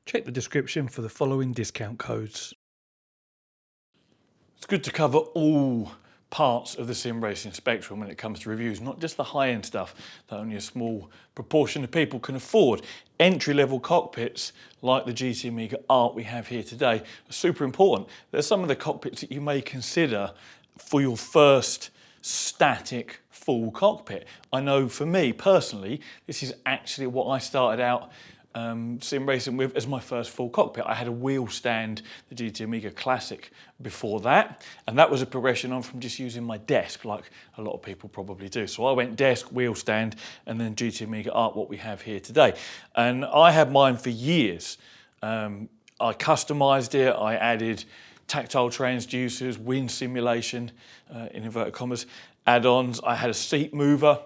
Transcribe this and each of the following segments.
Check the description for the following discount codes. It's good to cover all parts of the sim racing spectrum when it comes to reviews, not just the high-end stuff that only a small proportion of people can afford. Entry-level cockpits like the GT Amiga Art we have here today are super important. They're some of the cockpits that you may consider for your first static full cockpit. I know for me personally, this is actually what I started out sim racing with as my first full cockpit. I had a wheel stand, the GT Amiga Classic, before that, and that was a progression on from just using my desk like a lot of people probably do. So I went desk, wheel stand, and then GT Amiga Art, what we have here today. And I had mine for years. I customized it, I added tactile transducers, wind simulation, in inverted commas, add-ons. I had a seat mover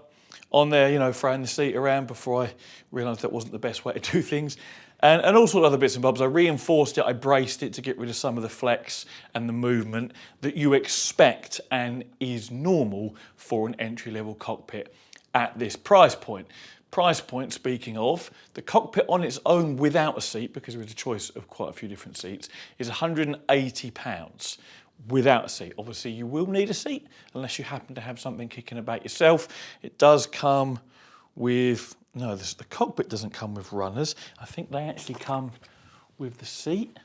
on there, you know, throwing the seat around before I realised that wasn't the best way to do things. And all sorts of other bits and bobs. I reinforced it, I braced it to get rid of some of the flex and the movement that you expect and is normal for an entry-level cockpit at this price point. Price point, speaking of, the cockpit on its own without a seat, because there is a choice of quite a few different seats, is £180. Without a seat. Obviously you will need a seat unless you happen to have something kicking about yourself. It does come with, no, the cockpit doesn't come with runners. I think they actually come with the seat.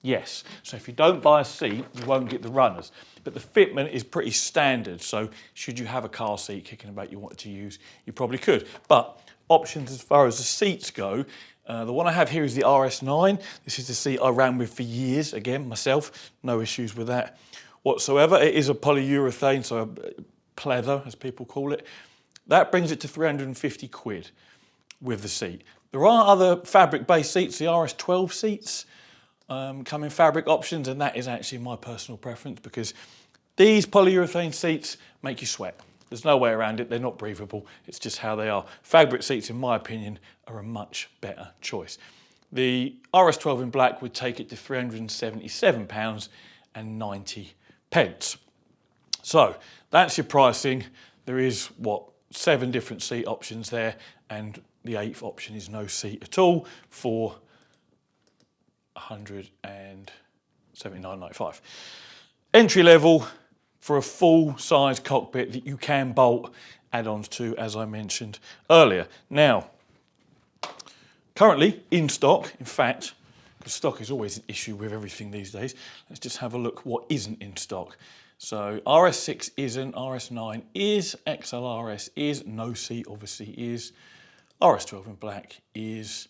Yes, so if you don't buy a seat, you won't get the runners. But the fitment is pretty standard, so should you have a car seat kicking about you wanted to use, you probably could. But options as far as the seats go, the one I have here is the RS9. This is the seat I ran with for years, again, myself, no issues with that whatsoever. It is a polyurethane, so a pleather, as people call it. That brings it to 350 quid with the seat. There are other fabric-based seats, the RS12 seats come in fabric options, and that is actually my personal preference because these polyurethane seats make you sweat. There's no way around it, they're not breathable, it's just how they are. Fabric seats, in my opinion, are a much better choice. The RS12 in black would take it to £377.90. So, that's your pricing. There is, what, 7 different seat options there, and the 8th option is no seat at all for £179.95. Entry level, for a full-size cockpit that you can bolt add-ons to, as I mentioned earlier. Now, currently in stock, in fact, because stock is always an issue with everything these days, let's just have a look what isn't in stock. So RS6 isn't, RS9 is, XLRS is, no seat obviously is, RS12 in black is,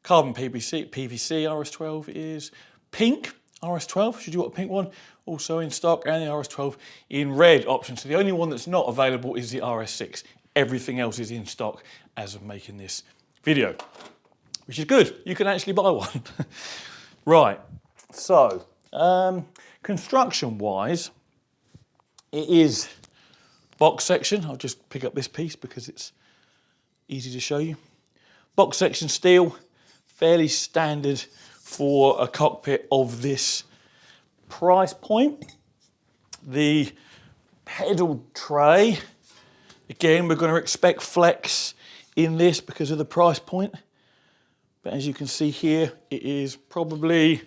carbon PVC RS12 is, pink RS12, should you want a pink one, also in stock, and the RS12 in red option. So the only one that's not available is the RS6. Everything else is in stock as of making this video, which is good. You can actually buy one. Right, so construction-wise, it is box section. I'll just pick up this piece because it's easy to show you. Box section steel, fairly standard for a cockpit of this price point. The pedal tray, again, we're going to expect flex in this because of the price point. But as you can see here, it is probably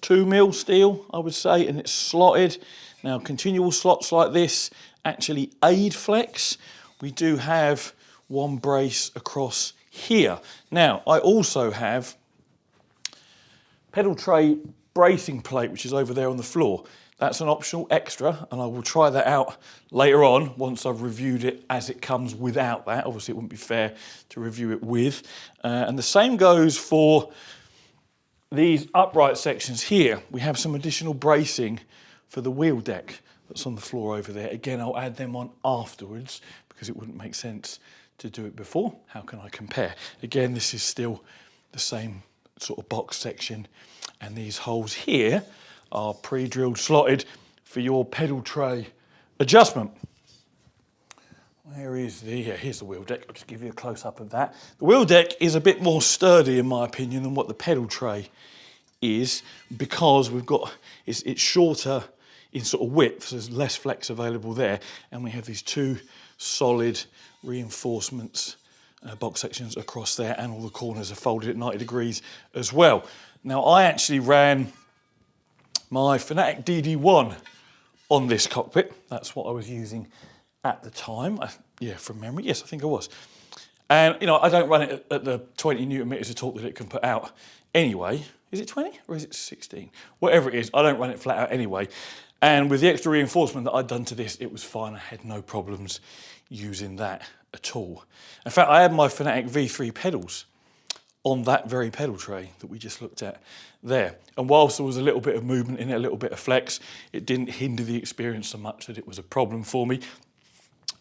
2mm steel, I would say, and it's slotted. Now, continual slots like this actually aid flex. We do have one brace across here. Now, I also have pedal tray bracing plate, which is over there on the floor. That's an optional extra, and I will try that out later on once I've reviewed it as it comes without that. Obviously, it wouldn't be fair to review it with. And the same goes for these upright sections here. We have some additional bracing for the wheel deck that's on the floor over there. Again, I'll add them on afterwards because it wouldn't make sense to do it before. How can I compare? Again, this is still the same sort of box section, and these holes here are pre-drilled, slotted for your pedal tray adjustment. Where is the, yeah, here's the wheel deck. I'll just give you a close-up of that. The wheel deck is a bit more sturdy, in my opinion, than what the pedal tray is, because we've got, it's shorter in sort of width, so there's less flex available there, and we have these two solid reinforcements, box sections across there, and all the corners are folded at 90 degrees as well. Now, I actually ran my Fanatec DD1 on this cockpit. That's what I was using at the time. Yeah, from memory, yes, I think I was. And, you know, I don't run it at the 20 newton meters of torque that it can put out anyway. Is it 20 or is it 16? Whatever it is, I don't run it flat out anyway. And with the extra reinforcement that I'd done to this, it was fine. I had no problems using that at all. In fact, I had my Fanatec V3 pedals on that very pedal tray that we just looked at there. And whilst there was a little bit of movement in it, a little bit of flex, it didn't hinder the experience so much that it was a problem for me.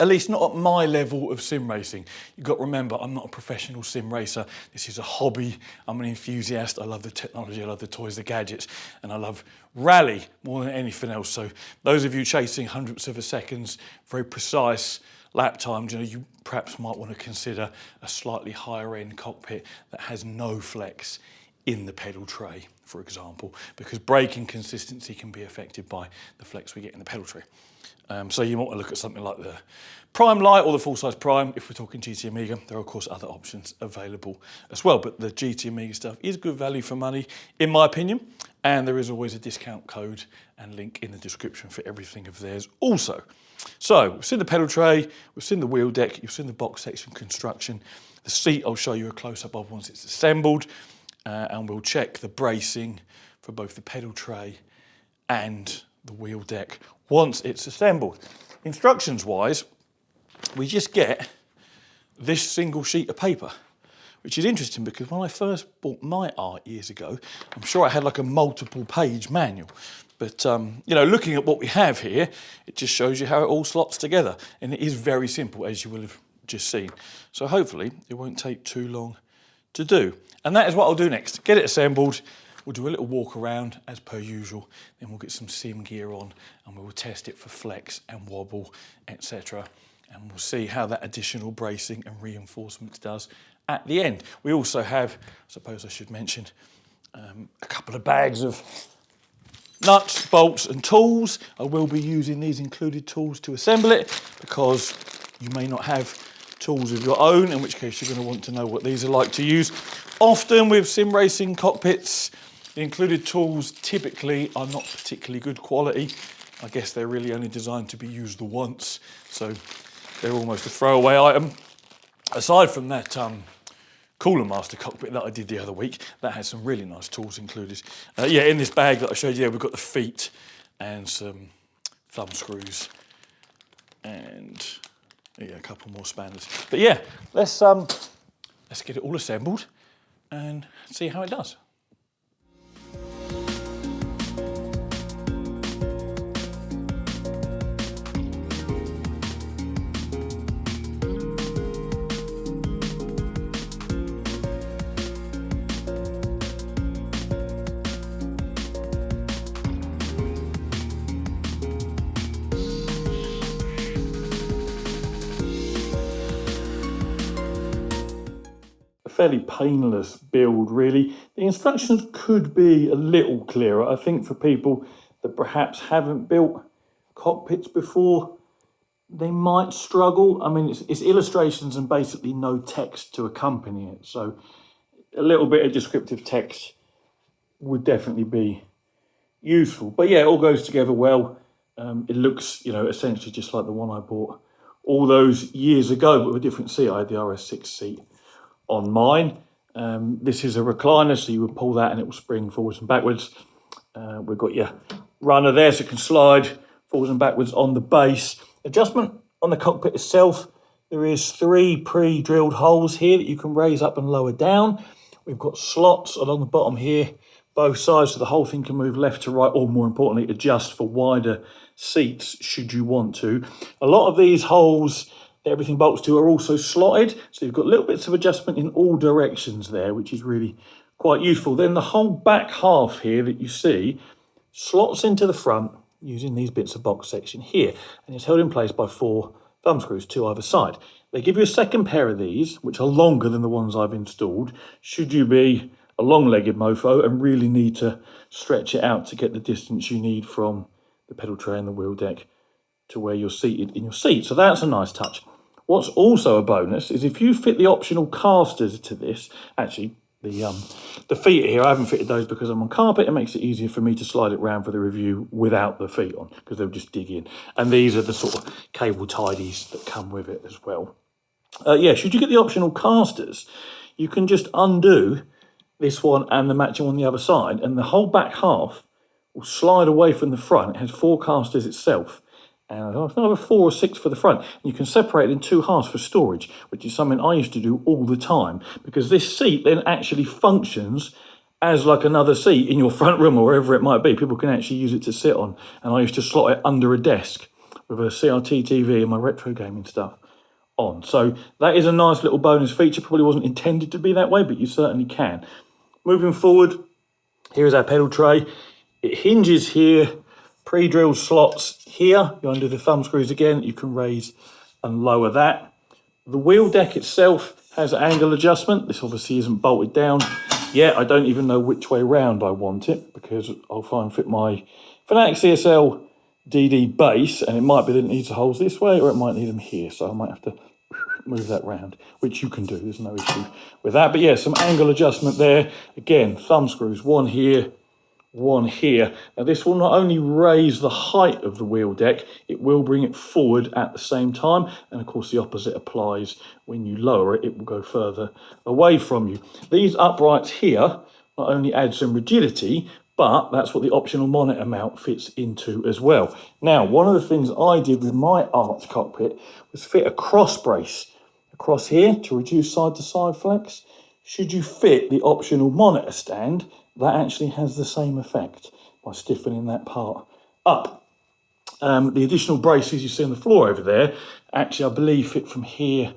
At least not at my level of sim racing. You've got to remember, I'm not a professional sim racer. This is a hobby. I'm an enthusiast. I love the technology, I love the toys, the gadgets, and I love rally more than anything else. So those of you chasing hundredths of a seconds, very precise lap times, you know, you perhaps might want to consider a slightly higher end cockpit that has no flex in the pedal tray, for example, because braking consistency can be affected by the flex we get in the pedal tray. So you might want to look at something like the Prime Lite or the full-size Prime. If we're talking GT Amiga, there are of course other options available as well, but the GT Amiga stuff is good value for money, in my opinion, and there is always a discount code and link in the description for everything of theirs also. So we've seen the pedal tray, we've seen the wheel deck, you've seen the box section construction. The seat I'll show you a close-up of once it's assembled, and we'll check the bracing for both the pedal tray and the wheel deck once it's assembled. Instructions wise, we just get this single sheet of paper, which is interesting because when I first bought my art years ago, I'm sure I had like a multiple page manual. But you know, looking at what we have here, it just shows you how it all slots together. And it is very simple, as you will have just seen. So hopefully it won't take too long to do. And that is what I'll do next. Get it assembled. We'll do a little walk around as per usual, then we'll get some sim gear on and we will test it for flex and wobble, etc. And we'll see how that additional bracing and reinforcement does at the end. We also have, I suppose I should mention, a couple of bags of nuts, bolts and tools. I will be using these included tools to assemble it because you may not have tools of your own, in which case you're going to want to know what these are like to use. Often with sim racing cockpits, the included tools typically are not particularly good quality. I guess they're really only designed to be used once, so they're almost a throwaway item. Aside from that Cooler Master cockpit that I did the other week, that has some really nice tools included. Yeah, in this bag that I showed you, we've got the feet and some thumb screws and yeah, a couple more spanners. But yeah, let's get it all assembled and see how it does. Fairly painless build, really. The instructions could be a little clearer. I think for people that perhaps haven't built cockpits before, they might struggle. I mean, it's illustrations and basically no text to accompany it. So a little bit of descriptive text would definitely be useful. But yeah, it all goes together well. It looks, you know, essentially just like the one I bought all those years ago, but with a different seat. I had the RS6 seat on mine. This is a recliner, so you would pull that and it will spring forwards and backwards. We've got your runner there, so it can slide forwards and backwards on the base. Adjustment on the cockpit itself, there is 3 pre-drilled holes here that you can raise up and lower down. We've got slots along the bottom here, both sides, so the whole thing can move left to right, or more importantly, adjust for wider seats should you want to. A lot of these holes that everything bolts to are also slotted, so you've got little bits of adjustment in all directions there, which is really quite useful. Then the whole back half here that you see slots into the front using these bits of box section here, and it's held in place by 4 thumb screws, 2 either side. They give you a second pair of these, which are longer than the ones I've installed, should you be a long-legged mofo and really need to stretch it out to get the distance you need from the pedal tray and the wheel deck to where you're seated in your seat. So that's a nice touch. What's also a bonus is if you fit the optional casters to this, actually the feet here, I haven't fitted those because I'm on carpet. It makes it easier for me to slide it around for the review without the feet on because they'll just dig in. And these are the sort of cable tidies that come with it as well. Yeah, should you get the optional casters, you can just undo this one and the matching on the other side, and the whole back half will slide away from the front. It has 4 casters itself, and I think over 4 or 6 for the front. And you can separate it in 2 halves for storage, which is something I used to do all the time, because this seat then actually functions as like another seat in your front room or wherever it might be. People can actually use it to sit on, and I used to slot it under a desk with a CRT TV and my retro gaming stuff on. So that is a nice little bonus feature. Probably wasn't intended to be that way, but you certainly can. Moving forward, here's our pedal tray. It hinges here, pre-drilled slots here. You undo the thumb screws again, you can raise and lower that. The wheel deck itself has angle adjustment. This obviously isn't bolted down yet. I don't even know which way round I want it, because I'll try and fit my Fanatic CSL DD base, and it might be that it needs the holes this way, or it might need them here, so I might have to move that round, which you can do, there's no issue with that. But yeah, some angle adjustment there. Again, thumb screws, one here, one here. Now this will not only raise the height of the wheel deck, it will bring it forward at the same time, and of course the opposite applies. When you lower it, it will go further away from you. These uprights here not only add some rigidity, but that's what the optional monitor mount fits into as well. Now, one of the things I did with my Arch cockpit was fit a cross brace across here to reduce side-to-side flex. Should you fit the optional monitor stand, that actually has the same effect by stiffening that part up. The additional braces you see on the floor over there, actually I believe fit from here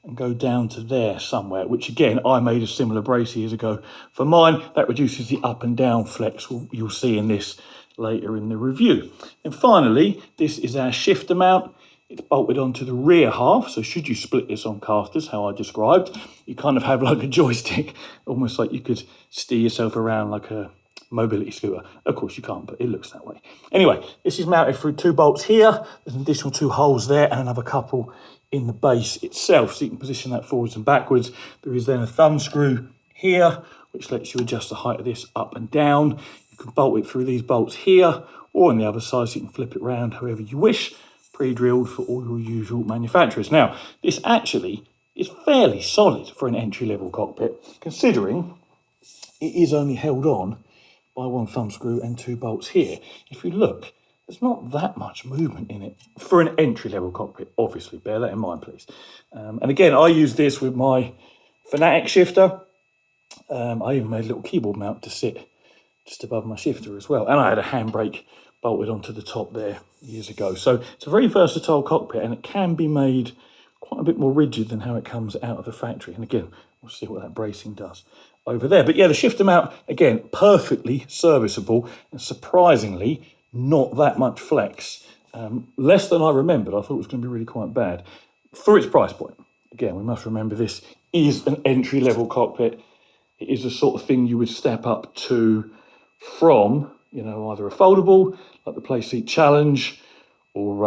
and go down to there somewhere, which again, I made a similar brace years ago for mine. That reduces the up and down flex. You'll see in this later in the review. And finally, this is our shifter mount. It's bolted onto the rear half, so should you split this on casters, how I described, you kind of have like a joystick, almost like you could steer yourself around like a mobility scooter. Of course you can't, but it looks that way. Anyway, this is mounted through 2 bolts here. There's an additional 2 holes there and another couple in the base itself, so you can position that forwards and backwards. There is then a thumb screw here, which lets you adjust the height of this up and down. You can bolt it through these bolts here, or on the other side, so you can flip it around however you wish. Pre-drilled for all your usual manufacturers. Now, this actually is fairly solid for an entry-level cockpit, considering it is only held on by 1 thumb screw and 2 bolts here. If you look, there's not that much movement in it for an entry-level cockpit, obviously. Bear that in mind, please. And again, I use this with my Fanatic shifter. I even made a little keyboard mount to sit just above my shifter as well. And I had a handbrake bolted onto the top there years ago. So it's a very versatile cockpit, and it can be made quite a bit more rigid than how it comes out of the factory. And again, we'll see what that bracing does over there. But yeah, the shifter mount, again, perfectly serviceable, and surprisingly not that much flex. Less than I remembered. I thought it was going to be really quite bad for its price point. Again, we must remember this is an entry-level cockpit. It is the sort of thing you would step up to from, you know, either a foldable, like the Playseat Challenge, or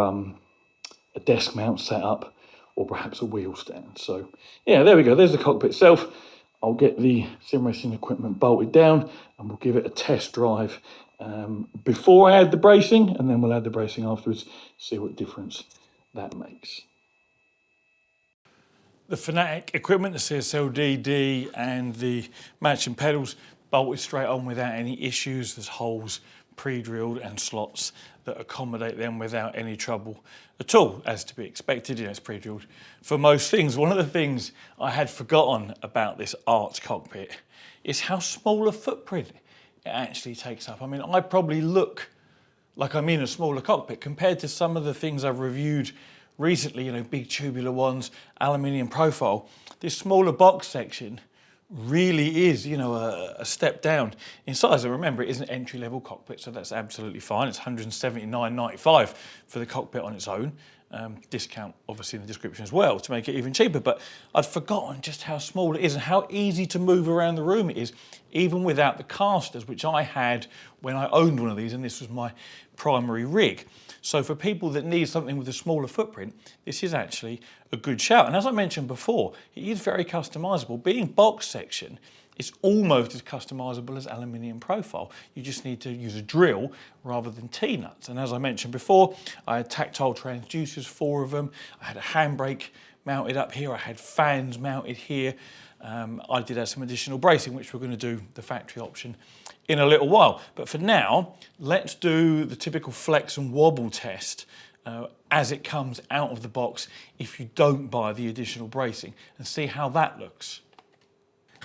a desk mount setup, or perhaps a wheel stand. So, yeah, there we go. There's the cockpit itself. I'll get the sim racing equipment bolted down, and we'll give it a test drive before I add the bracing, and then we'll add the bracing afterwards, see what difference that makes. The Fanatic equipment, the CSL DD and the matching pedals, bolted straight on without any issues. There's holes pre-drilled and slots that accommodate them without any trouble at all, as to be expected. You know, it's pre-drilled for most things. One of the things I had forgotten about this Arch cockpit is how small a footprint it actually takes up. I mean, I probably look like I'm in a smaller cockpit compared to some of the things I've reviewed recently, you know, big tubular ones, aluminium profile. This smaller box section really is, you know, a step down in size. And remember, it is an entry-level cockpit, so that's absolutely fine. It's $179.95 for the cockpit on its own. discount obviously in the description as well to make it even cheaper, but I'd forgotten just how small it is and how easy to move around the room it is, even without the casters, which I had when I owned one of these, and this was my primary rig. So for people that need something with a smaller footprint, this is actually a good shout. And as I mentioned before, it is very customizable. Being box section, it's almost as customizable as aluminium profile. You just need to use a drill rather than T-nuts. And as I mentioned before, I had tactile transducers, 4 of them. I had a handbrake mounted up here. I had fans mounted here. I did have some additional bracing, which we're going to do the factory option in a little while. But for now, let's do the typical flex and wobble test as it comes out of the box if you don't buy the additional bracing, and see how that looks.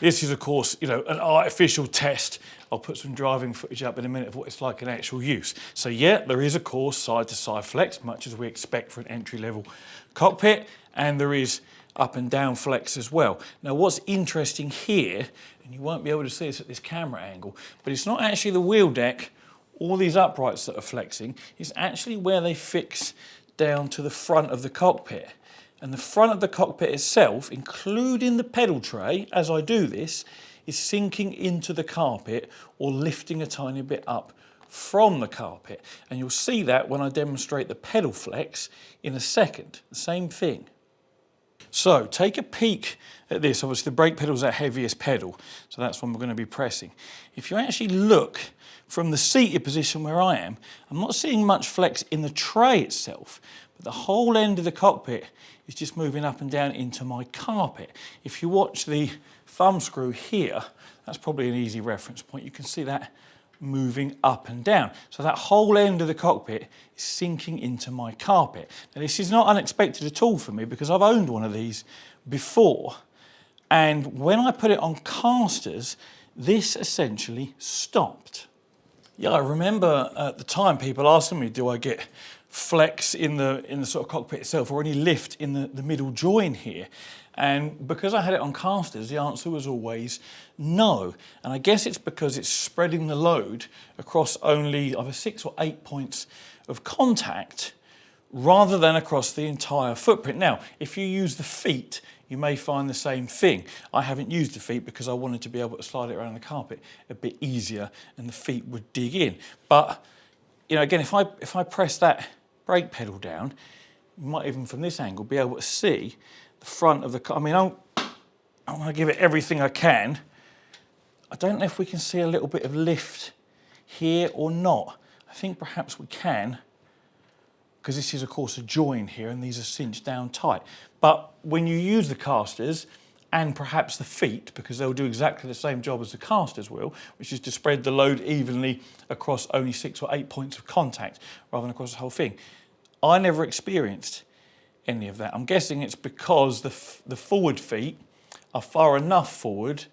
This is, of course, an artificial test. I'll put some driving footage up in a minute of what it's like in actual use. So yeah, there is, of course, side-to-side flex, much as we expect for an entry-level cockpit, and there is up and down flex as well. Now, what's interesting here, and you won't be able to see this at this camera angle, but it's not actually the wheel deck or these uprights that are flexing, it's actually where they fix down to the front of the cockpit. And the front of the cockpit itself, including the pedal tray, as I do this, is sinking into the carpet or lifting a tiny bit up from the carpet. And you'll see that when I demonstrate the pedal flex in a second. The same thing. So take a peek at this. Obviously the brake pedal is our heaviest pedal, so that's one we're going to be pressing. If you actually look from the seated position where I am, I'm not seeing much flex in the tray itself, but the whole end of the cockpit is just moving up and down into my carpet. If you watch the thumb screw here, that's probably an easy reference point. You can see that moving up and down. So that whole end of the cockpit is sinking into my carpet. Now this is not unexpected at all for me because I've owned one of these before, and when I put it on casters, this essentially stopped. Yeah, I remember at the time people asking me, do I get flex in the sort of cockpit itself or any lift in the middle join here? And because I had it on casters, the answer was always no. And I guess it's because it's spreading the load across only either 6 or 8 points of contact rather than across the entire footprint. Now, if you use the feet, you may find the same thing. I haven't used the feet because I wanted to be able to slide it around the carpet a bit easier and the feet would dig in. But, again, if I press that brake pedal down, you might even from this angle be able to see the front of the car. I mean, I want to give it everything I can. I don't know if we can see a little bit of lift here or not. I think perhaps we can, because this is, of course, a join here and these are cinched down tight. But when you use the casters and perhaps the feet, because they'll do exactly the same job as the casters will, which is to spread the load evenly across only 6 or 8 points of contact rather than across the whole thing, I never experienced any of that. I'm guessing it's because the forward feet are far enough forward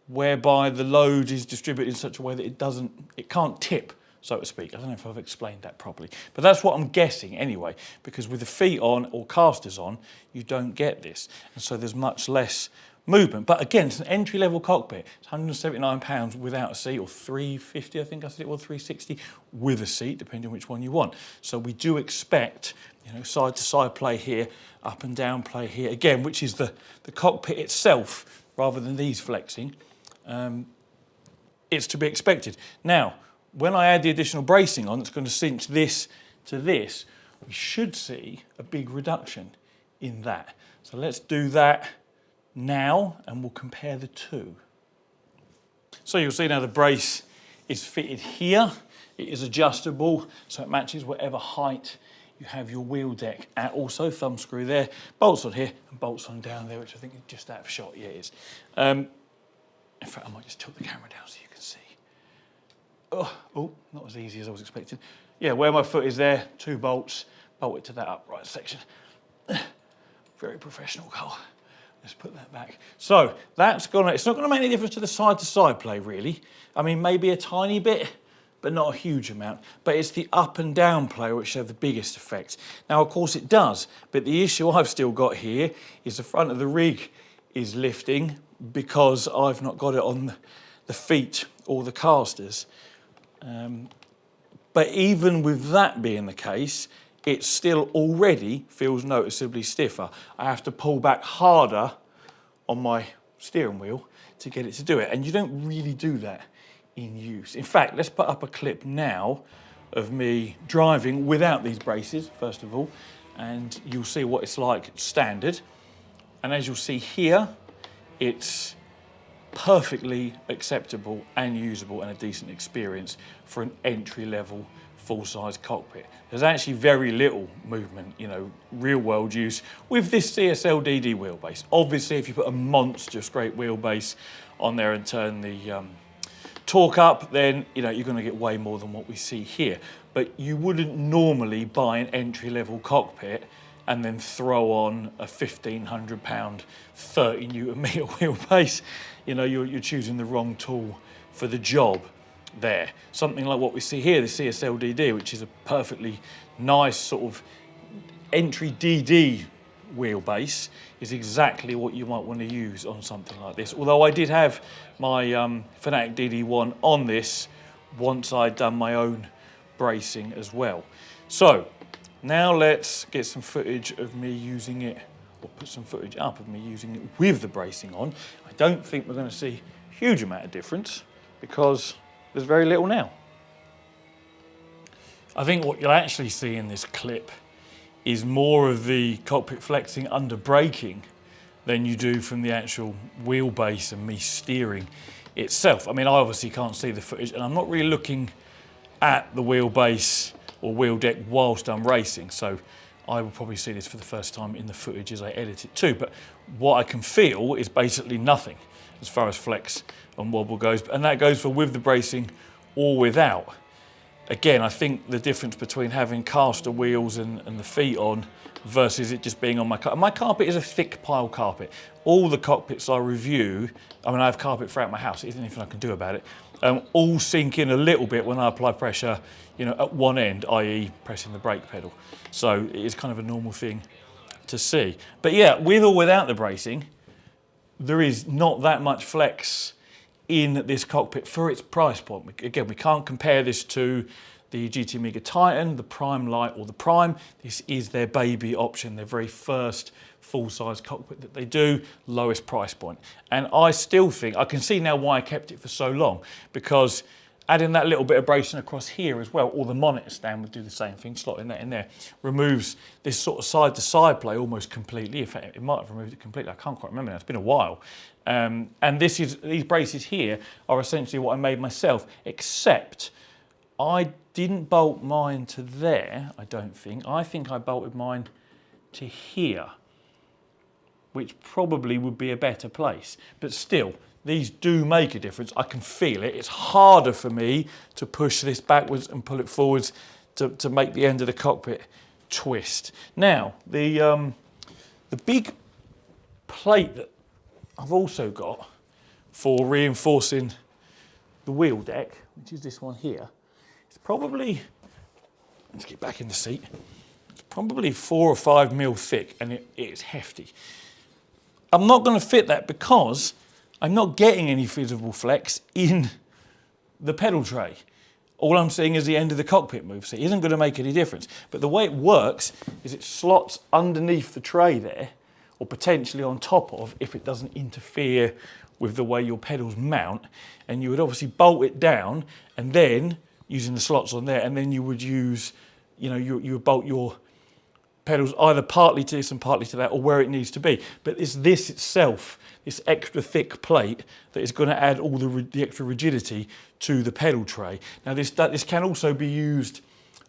whereby the load is distributed in such a way that it can't tip, so to speak. I don't know if I've explained that properly, but that's what I'm guessing anyway, because with the feet on or casters on, you don't get this. And so there's much less movement. But again, it's an entry-level cockpit. It's £179 without a seat, or £350, I think I said it was, £360 with a seat, depending on which one you want. So we do expect, side-to-side play here, up and down play here, again, which is the cockpit itself, rather than these flexing. It's to be expected. Now, when I add the additional bracing on, it's going to cinch this to this, we should see a big reduction in that. So let's do that now and we'll compare the two. So you'll see now the brace is fitted here. It is adjustable, so it matches whatever height you have your wheel deck at. Also, thumb screw there, bolts on here and bolts on down there, which I think is just out of shot. Yeah, it is. In fact, I might just tilt the camera down so you can see. Oh, not as easy as I was expecting. Yeah, where my foot is there, 2 bolts, bolted to that upright section. Very professional, Carl. Let's put that back. So it's not gonna make any difference to the side-to-side play, really. I mean, maybe a tiny bit, but not a huge amount. But it's the up and down play which have the biggest effect. Now, of course, it does, but the issue I've still got here is the front of the rig is lifting because I've not got it on the feet or the casters. But even with that being the case, it still already feels noticeably stiffer. I have to pull back harder on my steering wheel to get it to do it. And you don't really do that in use. In fact, let's put up a clip now of me driving without these braces, first of all, and you'll see what it's like standard. And as you'll see here, it's perfectly acceptable and usable and a decent experience for an entry-level full-size cockpit. There's actually very little movement, you know, real-world use with this CSL-DD wheelbase. Obviously, if you put a monstrous great wheelbase on there and turn the torque up, then you know you're going to get way more than what we see here. But you wouldn't normally buy an entry-level cockpit and then throw on a £1,500 30 Newton metre wheelbase. You know, you're choosing the wrong tool for the job there. Something like what we see here, the CSL-DD, which is a perfectly nice sort of entry DD wheelbase, is exactly what you might want to use on something like this. Although I did have my Fanatic DD1 on this once I'd done my own bracing as well. So now let's get some footage of me using it, or put some footage up of me using it with the bracing on. I don't think we're going to see a huge amount of difference because there's very little now. I think what you'll actually see in this clip is more of the cockpit flexing under braking than you do from the actual wheelbase and me steering itself. I mean, I obviously can't see the footage and I'm not really looking at the wheelbase or wheel deck whilst I'm racing, so I will probably see this for the first time in the footage as I edit it too. But what I can feel is basically nothing as far as flex and wobble goes, and that goes for with the bracing or without. Again, I think the difference between having caster wheels and the feet on versus it just being on my carpet. My carpet is a thick pile carpet. All the cockpits I review, I mean, I have carpet throughout my house, there's anything I can do about it, all sink in a little bit when I apply pressure, you know, at one end, i.e. pressing the brake pedal. So it is kind of a normal thing to see. But yeah, with or without the bracing, there is not that much flex in this cockpit for its price point. Again, we can't compare this to the GT Amiga Titan, the Prime Lite or the Prime. This is their baby option, their very first full-size cockpit that they do, lowest price point. And I still think, I can see now why I kept it for so long, because adding that little bit of bracing across here as well, or the monitor stand would do the same thing, slotting that in there, removes this sort of side-to-side play almost completely. In fact, it might have removed it completely, I can't quite remember now, it's been a while. And these braces here are essentially what I made myself, except I didn't bolt mine to there, I don't think. I think I bolted mine to here, which probably would be a better place. But still, these do make a difference. I can feel it. It's harder for me to push this backwards and pull it forwards to make the end of the cockpit twist. Now, the big plate that I've also got for reinforcing the wheel deck, which is this one here, it's probably, let's get back in the seat, it's probably 4 or 5 mil thick, and it is hefty. I'm not going to fit that because I'm not getting any visible flex in the pedal tray. All I'm seeing is the end of the cockpit move, so it isn't going to make any difference. But the way it works is it slots underneath the tray there, or potentially on top of, if it doesn't interfere with the way your pedals mount, and you would obviously bolt it down, and then, using the slots on there, and then you would use, you know, you would bolt your pedals either partly to this and partly to that, or where it needs to be. But it's this itself, this extra thick plate, that is going to add all the extra rigidity to the pedal tray. Now this can also be used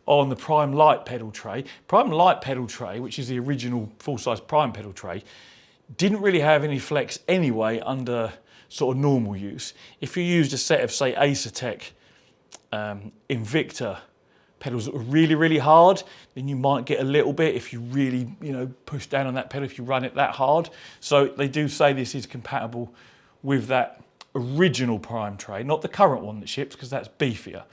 on the Prime Lite pedal tray. Prime Lite pedal tray, which is the original full-size Prime pedal tray, didn't really have any flex anyway under sort of normal use. If you used a set of, say, Acertec Invicta pedals that were really, really hard, then you might get a little bit if you really, you know, push down on that pedal, if you run it that hard. So they do say this is compatible with that original Prime tray, not the current one that ships, because that's beefier.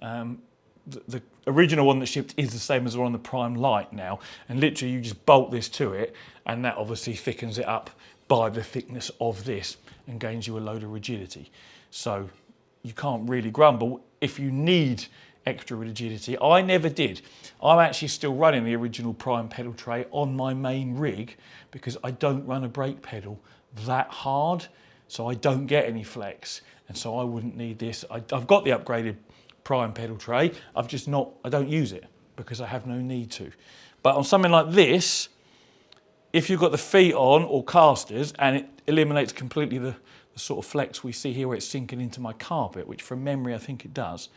The original one that shipped is the same as the one on the Prime Lite now, and literally you just bolt this to it, and that obviously thickens it up by the thickness of this and gains you a load of rigidity. So you can't really grumble. If you need extra rigidity. I never did. I'm actually still running the original prime pedal tray on my main rig because I don't run a brake pedal that hard, so I don't get any flex, and so I wouldn't need this. I've got the upgraded prime pedal tray, I don't use it because I have no need to. But on something like this, if you've got the feet on or casters and it eliminates completely the sort of flex we see here where it's sinking into my carpet, which from memory I think it does,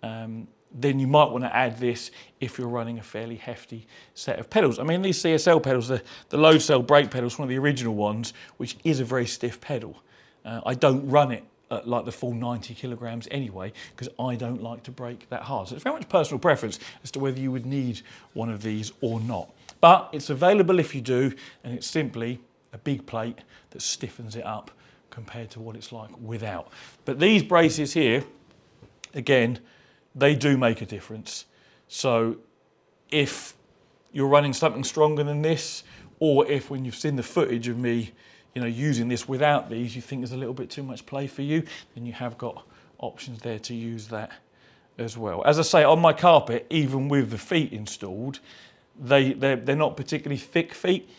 then you might want to add this if you're running a fairly hefty set of pedals. I mean, these CSL pedals, the load cell brake pedals, one of the original ones, which is a very stiff pedal. I don't run it at like the full 90 kilograms anyway, because I don't like to brake that hard. So it's very much personal preference as to whether you would need one of these or not. But it's available if you do, and it's simply a big plate that stiffens it up compared to what it's like without. But these braces here, again, they do make a difference. So if you're running something stronger than this, or if when you've seen the footage of me, using this without these, you think there's a little bit too much play for you, then you have got options there to use that as well. As I say, on my carpet, even with the feet installed, they're not particularly thick feet,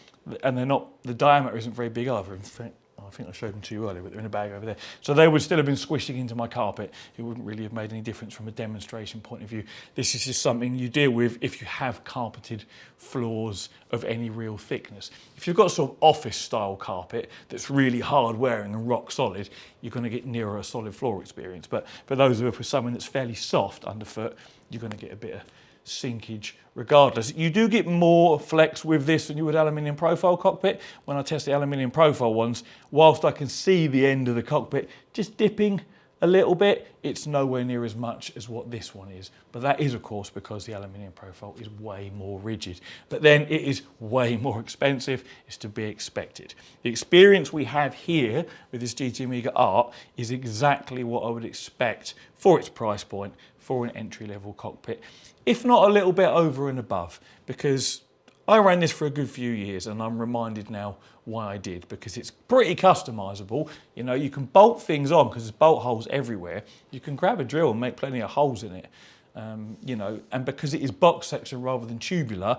and the diameter isn't very big either. In fact, I think I showed them to you earlier, but they're in a bag over there. So they would still have been squishing into my carpet. It wouldn't really have made any difference from a demonstration point of view. This is just something you deal with if you have carpeted floors of any real thickness. If you've got sort of office style carpet that's really hard wearing and rock solid, you're going to get nearer a solid floor experience. But for those of us with something that's fairly soft underfoot, you're going to get a bit of sinkage regardless. You do get more flex with this than you would aluminium profile cockpit. When I test the aluminium profile ones, whilst I can see the end of the cockpit just dipping a little bit, it's nowhere near as much as what this one is. But that is, of course, because the aluminium profile is way more rigid. But then it is way more expensive. It's to be expected. The experience we have here with this GT Amiga Art is exactly what I would expect for its price point for an entry-level cockpit, if not a little bit over and above, because I ran this for a good few years and I'm reminded now why I did, because it's pretty customizable. You can bolt things on because there's bolt holes everywhere. You can grab a drill and make plenty of holes in it, and because it is box section rather than tubular,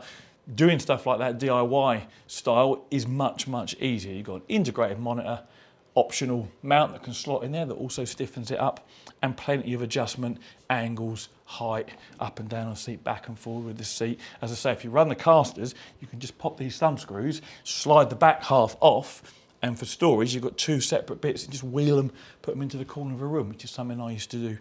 doing stuff like that DIY style is much, much easier. You've got an integrated monitor, optional mount that can slot in there that also stiffens it up, and plenty of adjustment, angles, height, up and down on the seat, back and forward with the seat. As I say, if you run the casters, you can just pop these thumb screws, slide the back half off, and for storage, you've got two separate bits and just wheel them, put them into the corner of a room, which is something I used to do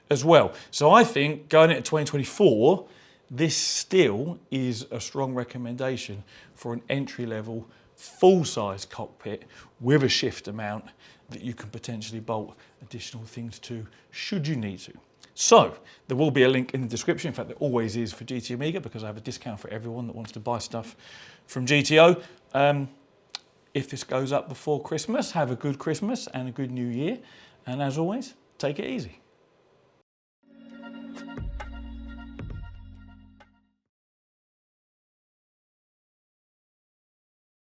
as well. So I think going into 2024, this still is a strong recommendation for an entry-level, full-size cockpit with a shifter mount that you can potentially bolt additional things to should you need to. So there will be a link in the description. In fact, there always is for GT Amiga, because I have a discount for everyone that wants to buy stuff from GTO. If this goes up before Christmas, have a good Christmas and a good New Year. And as always, take it easy.